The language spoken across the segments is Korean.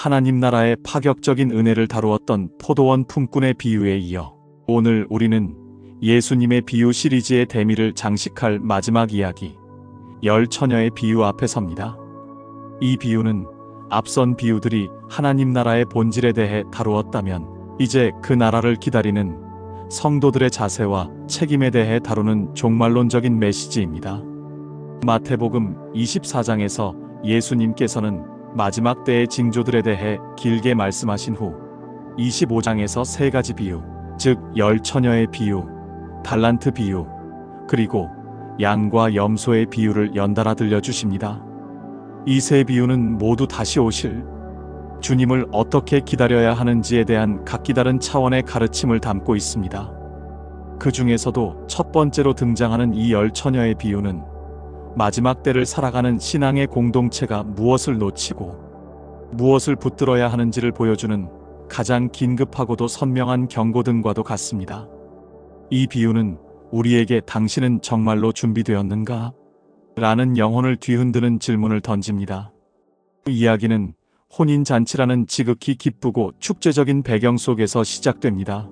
하나님 나라의 파격적인 은혜를 다루었던 포도원 품꾼의 비유에 이어 오늘 우리는 예수님의 비유 시리즈의 대미를 장식할 마지막 이야기, 열 처녀의 비유 앞에 섭니다. 이 비유는 앞선 비유들이 하나님 나라의 본질에 대해 다루었다면 이제 그 나라를 기다리는 성도들의 자세와 책임에 대해 다루는 종말론적인 메시지입니다. 마태복음 24장에서 예수님께서는 마지막 때의 징조들에 대해 길게 말씀하신 후 25장에서 세 가지 비유, 즉 열 처녀의 비유, 달란트 비유, 그리고 양과 염소의 비유를 연달아 들려주십니다. 이 세 비유는 모두 다시 오실 주님을 어떻게 기다려야 하는지에 대한 각기 다른 차원의 가르침을 담고 있습니다. 그 중에서도 첫 번째로 등장하는 이 열 처녀의 비유는 마지막 때를 살아가는 신앙의 공동체가 무엇을 놓치고 무엇을 붙들어야 하는지를 보여주는 가장 긴급하고도 선명한 경고등과도 같습니다. 이 비유는 우리에게 당신은 정말로 준비되었는가? 라는 영혼을 뒤흔드는 질문을 던집니다. 그 이야기는 혼인잔치라는 지극히 기쁘고 축제적인 배경 속에서 시작됩니다.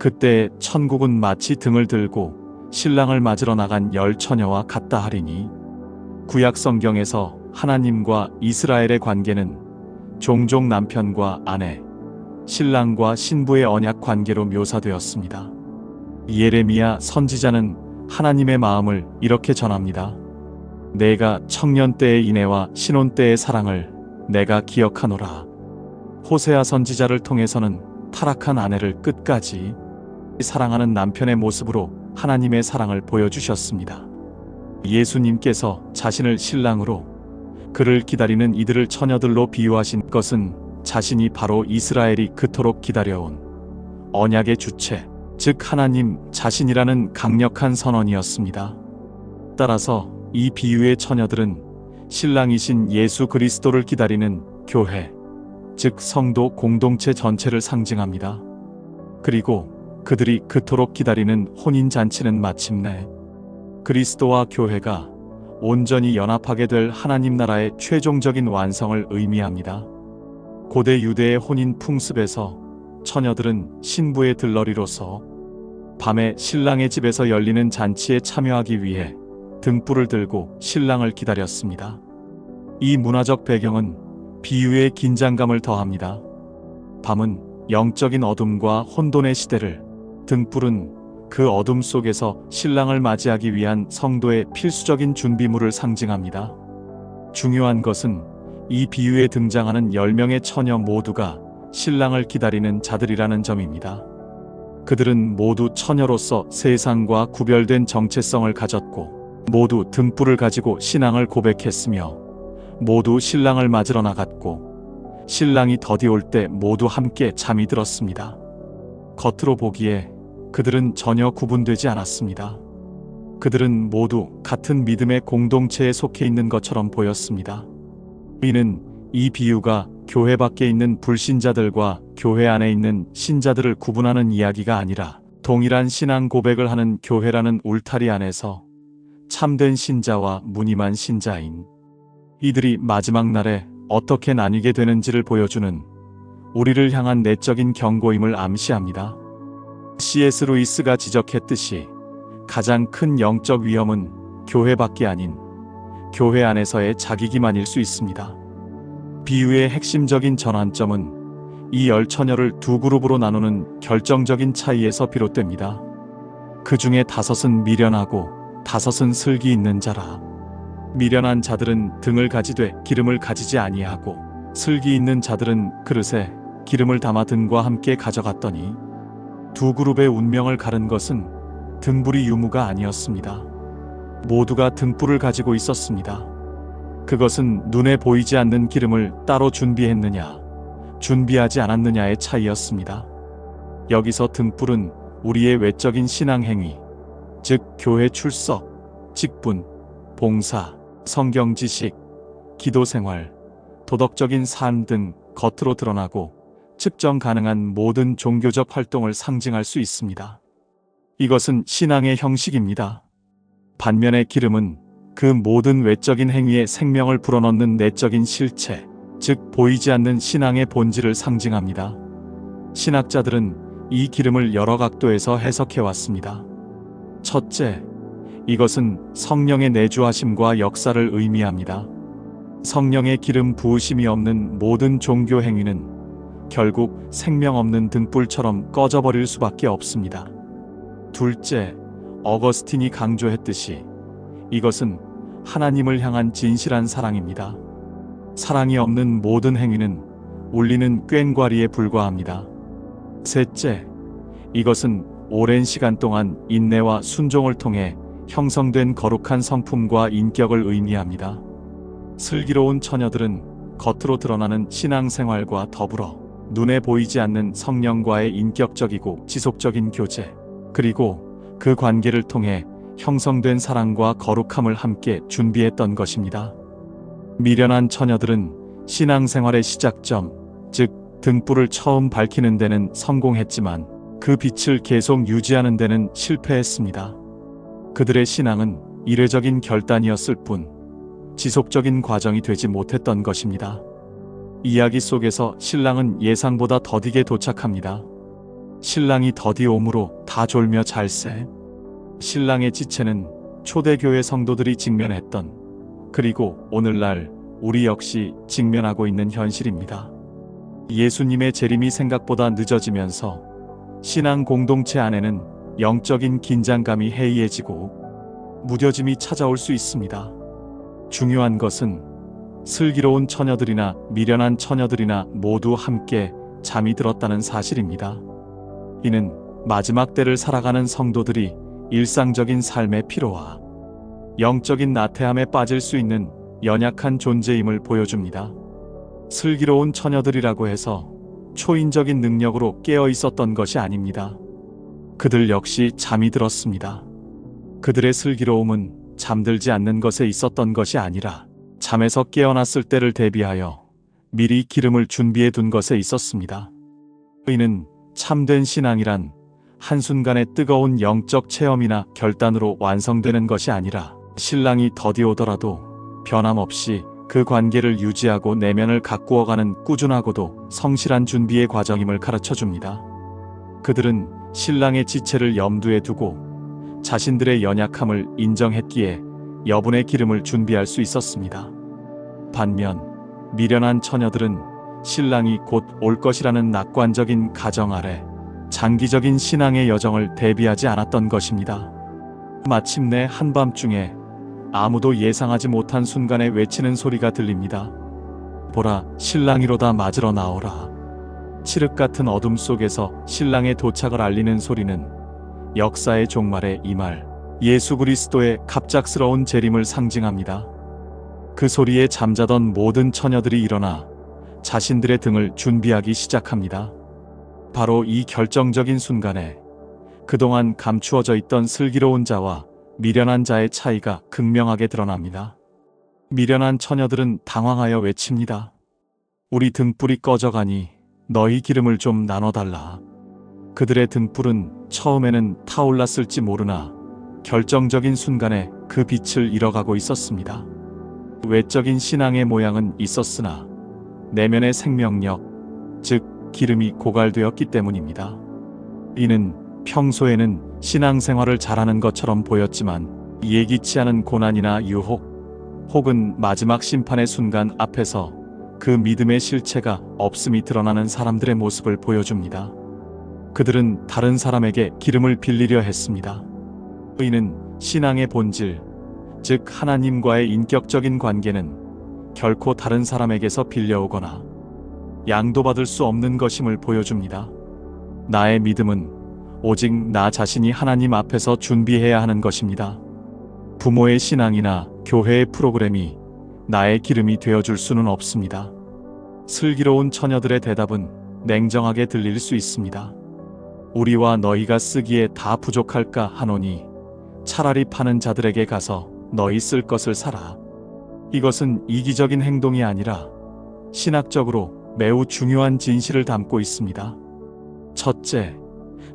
그때 천국은 마치 등을 들고 신랑을 맞으러 나간 열 처녀와 같다 하리니, 구약 성경에서 하나님과 이스라엘의 관계는 종종 남편과 아내, 신랑과 신부의 언약 관계로 묘사되었습니다. 예레미야 선지자는 하나님의 마음을 이렇게 전합니다. 내가 청년 때의 인애와 신혼 때의 사랑을 내가 기억하노라. 호세아 선지자를 통해서는 타락한 아내를 끝까지 사랑하는 남편의 모습으로 하나님의 사랑을 보여주셨습니다. 예수님께서 자신을 신랑으로 그를 기다리는 이들을 처녀들로 비유하신 것은 자신이 바로 이스라엘이 그토록 기다려온 언약의 주체, 즉 하나님 자신이라는 강력한 선언이었습니다. 따라서 이 비유의 처녀들은 신랑이신 예수 그리스도를 기다리는 교회, 즉 성도 공동체 전체를 상징합니다. 그리고 그들이 그토록 기다리는 혼인잔치는 마침내 그리스도와 교회가 온전히 연합하게 될 하나님 나라의 최종적인 완성을 의미합니다. 고대 유대의 혼인 풍습에서 처녀들은 신부의 들러리로서 밤에 신랑의 집에서 열리는 잔치에 참여하기 위해 등불을 들고 신랑을 기다렸습니다. 이 문화적 배경은 비유의 긴장감을 더합니다. 밤은 영적인 어둠과 혼돈의 시대를, 등불은 그 어둠 속에서 신랑을 맞이하기 위한 성도의 필수적인 준비물을 상징합니다. 중요한 것은 이 비유에 등장하는 10명의 처녀 모두가 신랑을 기다리는 자들이라는 점입니다. 그들은 모두 처녀로서 세상과 구별된 정체성을 가졌고 모두 등불을 가지고 신앙을 고백했으며 모두 신랑을 맞으러 나갔고 신랑이 더디올 때 모두 함께 잠이 들었습니다. 겉으로 보기에 그들은 전혀 구분되지 않았습니다. 그들은 모두 같은 믿음의 공동체에 속해 있는 것처럼 보였습니다. 이는 이 비유가 교회 밖에 있는 불신자들과 교회 안에 있는 신자들을 구분하는 이야기가 아니라 동일한 신앙 고백을 하는 교회라는 울타리 안에서 참된 신자와 무늬만 신자인 이들이 마지막 날에 어떻게 나뉘게 되는지를 보여주는 우리를 향한 내적인 경고임을 암시합니다. C.S. 루이스가 지적했듯이 가장 큰 영적 위험은 교회밖에 아닌 교회 안에서의 자기기만일 수 있습니다. 비유의 핵심적인 전환점은 이 열 처녀를 두 그룹으로 나누는 결정적인 차이에서 비롯됩니다. 그 중에 5은 미련하고 5은 슬기 있는 자라. 미련한 자들은 등을 가지되 기름을 가지지 아니하고 슬기 있는 자들은 그릇에 기름을 담아 등과 함께 가져갔더니 두 그룹의 운명을 가른 것은 등불이 유무가 아니었습니다. 모두가 등불을 가지고 있었습니다. 그것은 눈에 보이지 않는 기름을 따로 준비했느냐, 준비하지 않았느냐의 차이였습니다. 여기서 등불은 우리의 외적인 신앙 행위, 즉 교회 출석, 직분, 봉사, 성경 지식, 기도 생활, 도덕적인 삶 등 겉으로 드러나고 측정 가능한 모든 종교적 활동을 상징할 수 있습니다. 이것은 신앙의 형식입니다. 반면에 기름은 그 모든 외적인 행위에 생명을 불어넣는 내적인 실체, 즉 보이지 않는 신앙의 본질을 상징합니다. 신학자들은 이 기름을 여러 각도에서 해석해 왔습니다. 첫째, 이것은 성령의 내주하심과 역사를 의미합니다. 성령의 기름 부으심이 없는 모든 종교 행위는 결국 생명 없는 등불처럼 꺼져버릴 수밖에 없습니다. 둘째, 어거스틴이 강조했듯이 이것은 하나님을 향한 진실한 사랑입니다. 사랑이 없는 모든 행위는 울리는 꽹과리에 불과합니다. 셋째, 이것은 오랜 시간 동안 인내와 순종을 통해 형성된 거룩한 성품과 인격을 의미합니다. 슬기로운 처녀들은 겉으로 드러나는 신앙생활과 더불어 눈에 보이지 않는 성령과의 인격적이고 지속적인 교제, 그리고 그 관계를 통해 형성된 사랑과 거룩함을 함께 준비했던 것입니다. 미련한 처녀들은 신앙생활의 시작점, 즉 등불을 처음 밝히는 데는 성공했지만 그 빛을 계속 유지하는 데는 실패했습니다. 그들의 신앙은 이례적인 결단이었을 뿐 지속적인 과정이 되지 못했던 것입니다. 이야기 속에서 신랑은 예상보다 더디게 도착합니다. 신랑이 더디 오므로 다 졸며 잘세. 신랑의 지체는 초대교회 성도들이 직면했던, 그리고 오늘날 우리 역시 직면하고 있는 현실입니다. 예수님의 재림이 생각보다 늦어지면서 신앙 공동체 안에는 영적인 긴장감이 해이해지고 무뎌짐이 찾아올 수 있습니다. 중요한 것은 슬기로운 처녀들이나 미련한 처녀들이나 모두 함께 잠이 들었다는 사실입니다. 이는 마지막 때를 살아가는 성도들이 일상적인 삶의 피로와 영적인 나태함에 빠질 수 있는 연약한 존재임을 보여줍니다. 슬기로운 처녀들이라고 해서 초인적인 능력으로 깨어 있었던 것이 아닙니다. 그들 역시 잠이 들었습니다. 그들의 슬기로움은 잠들지 않는 것에 있었던 것이 아니라 잠에서 깨어났을 때를 대비하여 미리 기름을 준비해 둔 것에 있었습니다. 이는 참된 신앙이란 한순간의 뜨거운 영적 체험이나 결단으로 완성되는 것이 아니라 신랑이 더디 오더라도 변함없이 그 관계를 유지하고 내면을 가꾸어가는 꾸준하고도 성실한 준비의 과정임을 가르쳐줍니다. 그들은 신랑의 지체를 염두에 두고 자신들의 연약함을 인정했기에 여분의 기름을 준비할 수 있었습니다. 반면 미련한 처녀들은 신랑이 곧 올 것이라는 낙관적인 가정 아래 장기적인 신앙의 여정을 대비하지 않았던 것입니다. 마침내 한밤중에 아무도 예상하지 못한 순간에 외치는 소리가 들립니다. 보라, 신랑이로다, 맞으러 나오라. 칠흑 같은 어둠 속에서 신랑의 도착을 알리는 소리는 역사의 종말에 임할 예수 그리스도의 갑작스러운 재림을 상징합니다. 그 소리에 잠자던 모든 처녀들이 일어나 자신들의 등을 준비하기 시작합니다. 바로 이 결정적인 순간에 그동안 감추어져 있던 슬기로운 자와 미련한 자의 차이가 극명하게 드러납니다. 미련한 처녀들은 당황하여 외칩니다. 우리 등불이 꺼져가니 너희 기름을 좀 나눠달라. 그들의 등불은 처음에는 타올랐을지 모르나 결정적인 순간에 그 빛을 잃어가고 있었습니다. 외적인 신앙의 모양은 있었으나 내면의 생명력, 즉 기름이 고갈되었기 때문입니다. 이는 평소에는 신앙생활을 잘하는 것처럼 보였지만 예기치 않은 고난이나 유혹, 혹은 마지막 심판의 순간 앞에서 그 믿음의 실체가 없음이 드러나는 사람들의 모습을 보여줍니다. 그들은 다른 사람에게 기름을 빌리려 했습니다. 이는 신앙의 본질, 즉 하나님과의 인격적인 관계는 결코 다른 사람에게서 빌려오거나 양도받을 수 없는 것임을 보여줍니다. 나의 믿음은 오직 나 자신이 하나님 앞에서 준비해야 하는 것입니다. 부모의 신앙이나 교회의 프로그램이 나의 기름이 되어줄 수는 없습니다. 슬기로운 처녀들의 대답은 냉정하게 들릴 수 있습니다. 우리와 너희가 쓰기에 다 부족할까 하노니 차라리 파는 자들에게 가서 너희 쓸 것을 사라. 이것은 이기적인 행동이 아니라 신학적으로 매우 중요한 진실을 담고 있습니다. 첫째,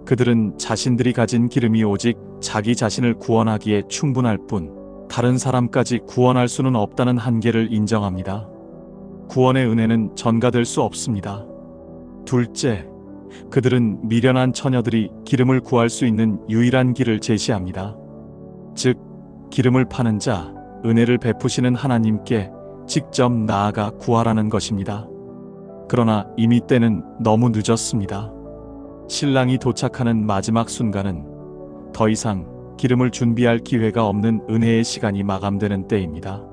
그들은 자신들이 가진 기름이 오직 자기 자신을 구원하기에 충분할 뿐 다른 사람까지 구원할 수는 없다는 한계를 인정합니다. 구원의 은혜는 전가될 수 없습니다. 둘째, 그들은 미련한 처녀들이 기름을 구할 수 있는 유일한 길을 제시합니다. 즉, 기름을 파는 자, 은혜를 베푸시는 하나님께 직접 나아가 구하라는 것입니다. 그러나 이미 때는 너무 늦었습니다. 신랑이 도착하는 마지막 순간은 더 이상 기름을 준비할 기회가 없는 은혜의 시간이 마감되는 때입니다.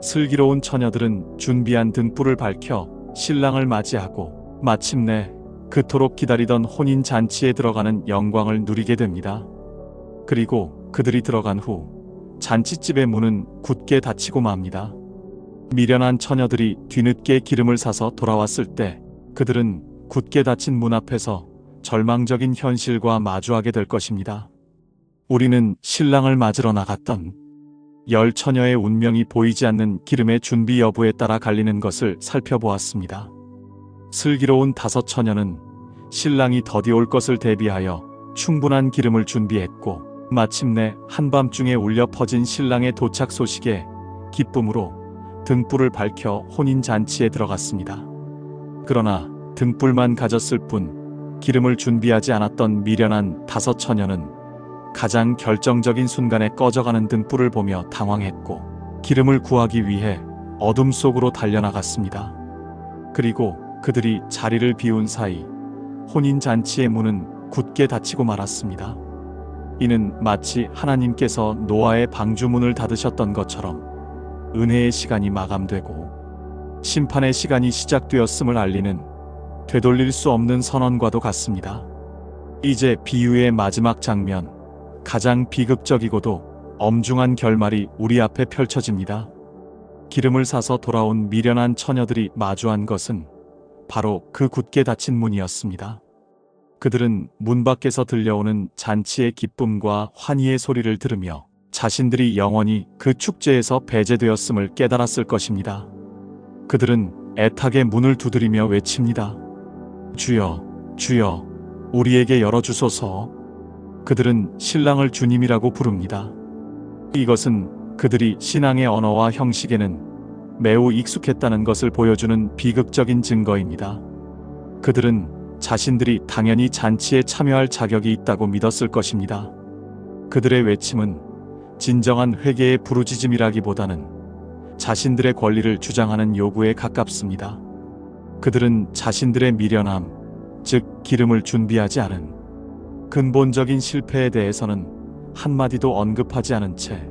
슬기로운 처녀들은 준비한 등불을 밝혀 신랑을 맞이하고 마침내 그토록 기다리던 혼인 잔치에 들어가는 영광을 누리게 됩니다. 그리고 그들이 들어간 후 잔치집의 문은 굳게 닫히고 맙니다. 미련한 처녀들이 뒤늦게 기름을 사서 돌아왔을 때 그들은 굳게 닫힌 문 앞에서 절망적인 현실과 마주하게 될 것입니다. 우리는 신랑을 맞으러 나갔던 10처녀의 운명이 보이지 않는 기름의 준비 여부에 따라 갈리는 것을 살펴보았습니다. 슬기로운 5처녀는 신랑이 더디 올 것을 대비하여 충분한 기름을 준비했고 마침내 한밤중에 울려 퍼진 신랑의 도착 소식에 기쁨으로 등불을 밝혀 혼인잔치에 들어갔습니다. 그러나 등불만 가졌을 뿐 기름을 준비하지 않았던 미련한 5처녀는 가장 결정적인 순간에 꺼져가는 등불을 보며 당황했고 기름을 구하기 위해 어둠 속으로 달려나갔습니다. 그리고 그들이 자리를 비운 사이 혼인잔치의 문은 굳게 닫히고 말았습니다. 이는 마치 하나님께서 노아의 방주문을 닫으셨던 것처럼 은혜의 시간이 마감되고 심판의 시간이 시작되었음을 알리는 되돌릴 수 없는 선언과도 같습니다. 이제 비유의 마지막 장면, 가장 비극적이고도 엄중한 결말이 우리 앞에 펼쳐집니다. 기름을 사서 돌아온 미련한 처녀들이 마주한 것은 바로 그 굳게 닫힌 문이었습니다. 그들은 문 밖에서 들려오는 잔치의 기쁨과 환희의 소리를 들으며 자신들이 영원히 그 축제에서 배제되었음을 깨달았을 것입니다. 그들은 애타게 문을 두드리며 외칩니다. 주여, 주여, 우리에게 열어주소서. 그들은 신랑을 주님이라고 부릅니다. 이것은 그들이 신앙의 언어와 형식에는 매우 익숙했다는 것을 보여주는 비극적인 증거입니다. 그들은 자신들이 당연히 잔치에 참여할 자격이 있다고 믿었을 것입니다. 그들의 외침은 진정한 회개의 부르짖음이라기보다는 자신들의 권리를 주장하는 요구에 가깝습니다. 그들은 자신들의 미련함, 즉 기름을 준비하지 않은 근본적인 실패에 대해서는 한마디도 언급하지 않은 채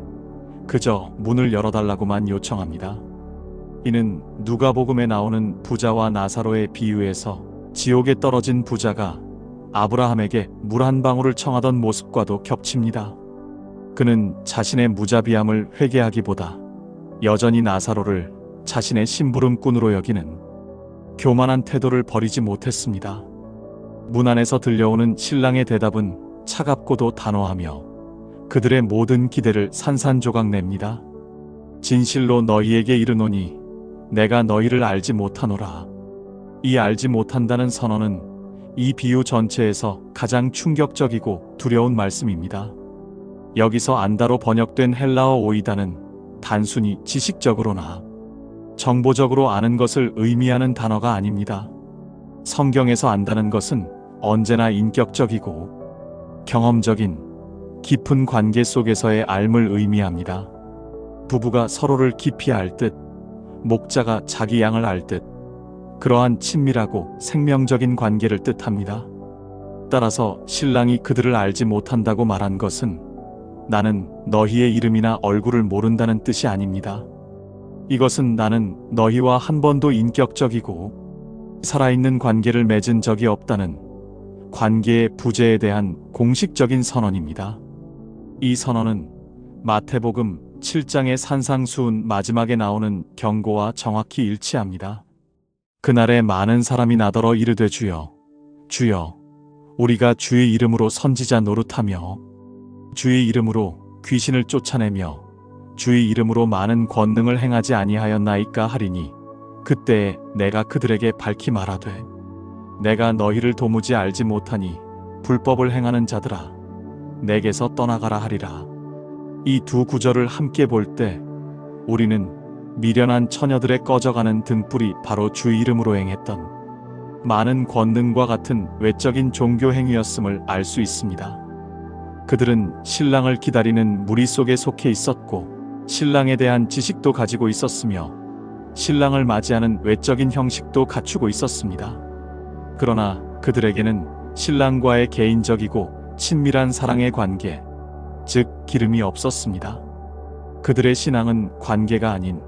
그저 문을 열어달라고만 요청합니다. 이는 누가복음에 나오는 부자와 나사로의 비유에서 지옥에 떨어진 부자가 아브라함에게 물 한 방울을 청하던 모습과도 겹칩니다. 그는 자신의 무자비함을 회개하기보다 여전히 나사로를 자신의 심부름꾼으로 여기는 교만한 태도를 버리지 못했습니다. 문 안에서 들려오는 신랑의 대답은 차갑고도 단호하며 그들의 모든 기대를 산산조각 냅니다. 진실로 너희에게 이르노니 내가 너희를 알지 못하노라. 이 알지 못한다는 선언은 이 비유 전체에서 가장 충격적이고 두려운 말씀입니다. 여기서 안다로 번역된 헬라어 오이다는 단순히 지식적으로나 정보적으로 아는 것을 의미하는 단어가 아닙니다. 성경에서 안다는 것은 언제나 인격적이고 경험적인 깊은 관계 속에서의 알을 의미합니다. 부부가 서로를 깊이 알 듯, 목자가 자기 양을 알 듯, 그러한 친밀하고 생명적인 관계를 뜻합니다. 따라서 신랑이 그들을 알지 못한다고 말한 것은 나는 너희의 이름이나 얼굴을 모른다는 뜻이 아닙니다. 이것은 나는 너희와 한 번도 인격적이고 살아있는 관계를 맺은 적이 없다는 관계의 부재에 대한 공식적인 선언입니다. 이 선언은 마태복음 7장의 산상수훈 마지막에 나오는 경고와 정확히 일치합니다. 그날에 많은 사람이 나더러 이르되 주여, 주여, 우리가 주의 이름으로 선지자 노릇하며 주의 이름으로 귀신을 쫓아내며 주의 이름으로 많은 권능을 행하지 아니하였나이까 하리니 그때에 내가 그들에게 밝히 말하되 내가 너희를 도무지 알지 못하니 불법을 행하는 자들아 내게서 떠나가라 하리라. 이 두 구절을 함께 볼 때 우리는 미련한 처녀들의 꺼져가는 등불이 바로 주 이름으로 행했던 많은 권능과 같은 외적인 종교 행위였음을 알 수 있습니다. 그들은 신랑을 기다리는 무리 속에 속해 있었고 신랑에 대한 지식도 가지고 있었으며 신랑을 맞이하는 외적인 형식도 갖추고 있었습니다. 그러나 그들에게는 신랑과의 개인적이고 친밀한 사랑의 관계, 즉 기름이 없었습니다. 그들의 신앙은 관계가 아닌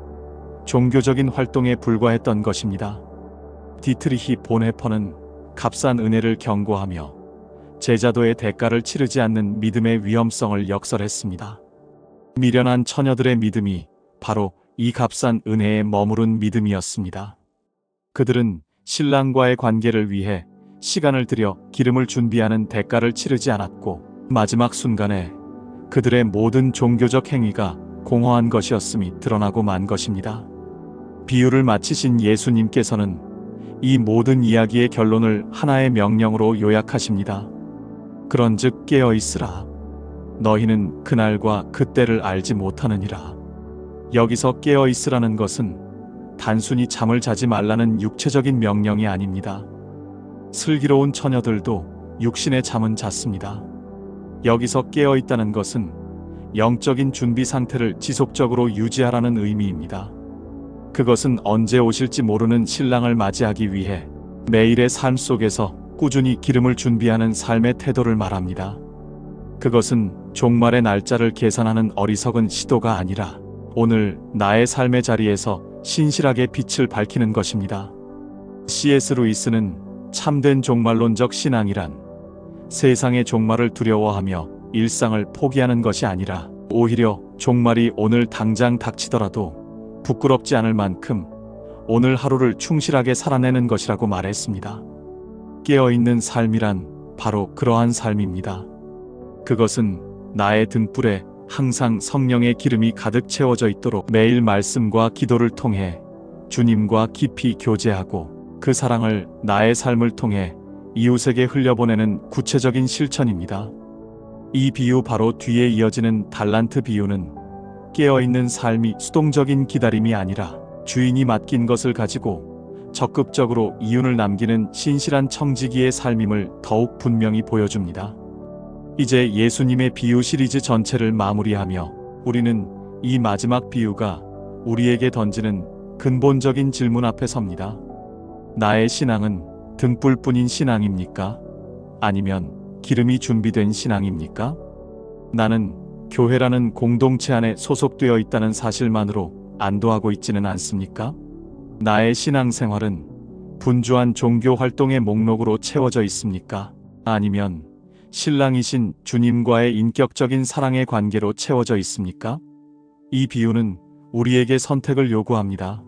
종교적인 활동에 불과했던 것입니다. 디트리히 본헤퍼는 값싼 은혜를 경고하며 제자도의 대가를 치르지 않는 믿음의 위험성을 역설했습니다. 미련한 처녀들의 믿음이 바로 이 값싼 은혜에 머무른 믿음이었습니다. 그들은 신랑과의 관계를 위해 시간을 들여 기름을 준비하는 대가를 치르지 않았고 마지막 순간에 그들의 모든 종교적 행위가 공허한 것이었음이 드러나고 만 것입니다. 비유를 마치신 예수님께서는 이 모든 이야기의 결론을 하나의 명령으로 요약하십니다. 그런즉 깨어 있으라. 너희는 그날과 그때를 알지 못하느니라. 여기서 깨어 있으라는 것은 단순히 잠을 자지 말라는 육체적인 명령이 아닙니다. 슬기로운 처녀들도 육신의 잠은 잤습니다. 여기서 깨어 있다는 것은 영적인 준비 상태를 지속적으로 유지하라는 의미입니다. 그것은 언제 오실지 모르는 신랑을 맞이하기 위해 매일의 삶 속에서 꾸준히 기름을 준비하는 삶의 태도를 말합니다. 그것은 종말의 날짜를 계산하는 어리석은 시도가 아니라 오늘 나의 삶의 자리에서 신실하게 빛을 밝히는 것입니다. C.S. 루이스는 참된 종말론적 신앙이란 세상의 종말을 두려워하며 일상을 포기하는 것이 아니라 오히려 종말이 오늘 당장 닥치더라도 부끄럽지 않을 만큼 오늘 하루를 충실하게 살아내는 것이라고 말했습니다. 깨어있는 삶이란 바로 그러한 삶입니다. 그것은 나의 등불에 항상 성령의 기름이 가득 채워져 있도록 매일 말씀과 기도를 통해 주님과 깊이 교제하고 그 사랑을 나의 삶을 통해 이웃에게 흘려보내는 구체적인 실천입니다. 이 비유 바로 뒤에 이어지는 달란트 비유는 깨어있는 삶이 수동적인 기다림이 아니라 주인이 맡긴 것을 가지고 적극적으로 이윤을 남기는 신실한 청지기의 삶임을 더욱 분명히 보여줍니다. 이제 예수님의 비유 시리즈 전체를 마무리하며 우리는 이 마지막 비유가 우리에게 던지는 근본적인 질문 앞에 섭니다. 나의 신앙은 등불뿐인 신앙입니까? 아니면 기름이 준비된 신앙입니까? 나는 교회라는 공동체 안에 소속되어 있다는 사실만으로 안도하고 있지는 않습니까? 나의 신앙생활은 분주한 종교 활동의 목록으로 채워져 있습니까? 아니면 신랑이신 주님과의 인격적인 사랑의 관계로 채워져 있습니까? 이 비유는 우리에게 선택을 요구합니다.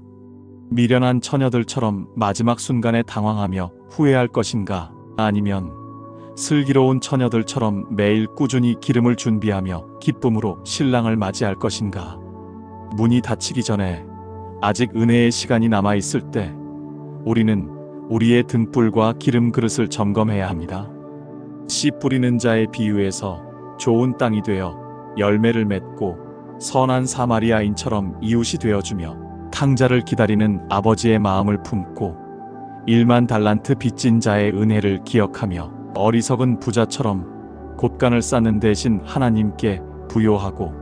미련한 처녀들처럼 마지막 순간에 당황하며 후회할 것인가? 아니면 슬기로운 처녀들처럼 매일 꾸준히 기름을 준비하며 기쁨으로 신랑을 맞이할 것인가? 문이 닫히기 전에 아직 은혜의 시간이 남아있을 때 우리는 우리의 등불과 기름 그릇을 점검해야 합니다. 씨 뿌리는 자의 비유에서 좋은 땅이 되어 열매를 맺고 선한 사마리아인처럼 이웃이 되어주며 탕자를 기다리는 아버지의 마음을 품고 1만 달란트 빚진 자의 은혜를 기억하며 어리석은 부자처럼 곳간을 쌓는 대신 하나님께 부요하고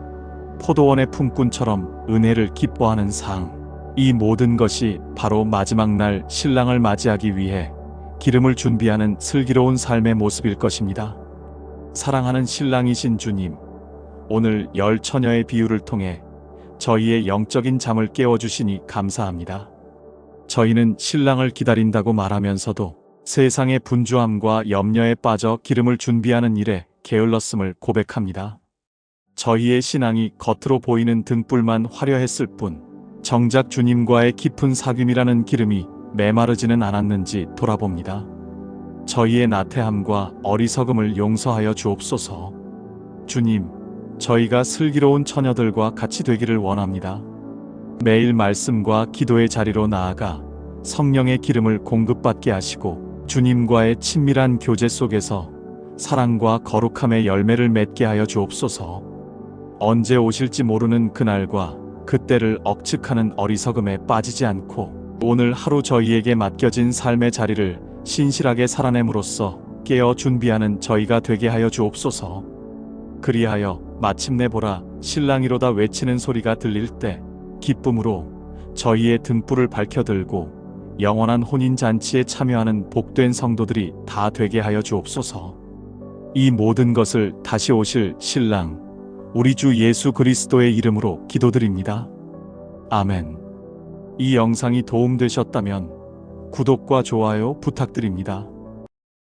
포도원의 품꾼처럼 은혜를 기뻐하는 상, 이 모든 것이 바로 마지막 날 신랑을 맞이하기 위해 기름을 준비하는 슬기로운 삶의 모습일 것입니다. 사랑하는 신랑이신 주님, 오늘 10처녀의 비유를 통해 저희의 영적인 잠을 깨워주시니 감사합니다. 저희는 신랑을 기다린다고 말하면서도 세상의 분주함과 염려에 빠져 기름을 준비하는 일에 게을렀음을 고백합니다. 저희의 신앙이 겉으로 보이는 등불만 화려했을 뿐 정작 주님과의 깊은 사귐이라는 기름이 메마르지는 않았는지 돌아봅니다. 저희의 나태함과 어리석음을 용서하여 주옵소서. 주님, 저희가 슬기로운 처녀들과 같이 되기를 원합니다. 매일 말씀과 기도의 자리로 나아가 성령의 기름을 공급받게 하시고 주님과의 친밀한 교제 속에서 사랑과 거룩함의 열매를 맺게 하여 주옵소서. 언제 오실지 모르는 그날과 그때를 억측하는 어리석음에 빠지지 않고 오늘 하루 저희에게 맡겨진 삶의 자리를 신실하게 살아냄으로써 깨어 준비하는 저희가 되게 하여 주옵소서. 그리하여 마침내 보라 신랑이로다 외치는 소리가 들릴 때 기쁨으로 저희의 등불을 밝혀들고 영원한 혼인잔치에 참여하는 복된 성도들이 다 되게 하여 주옵소서. 이 모든 것을 다시 오실 신랑 우리 주 예수 그리스도의 이름으로 기도드립니다. 아멘. 이 영상이 도움되셨다면 구독과 좋아요 부탁드립니다.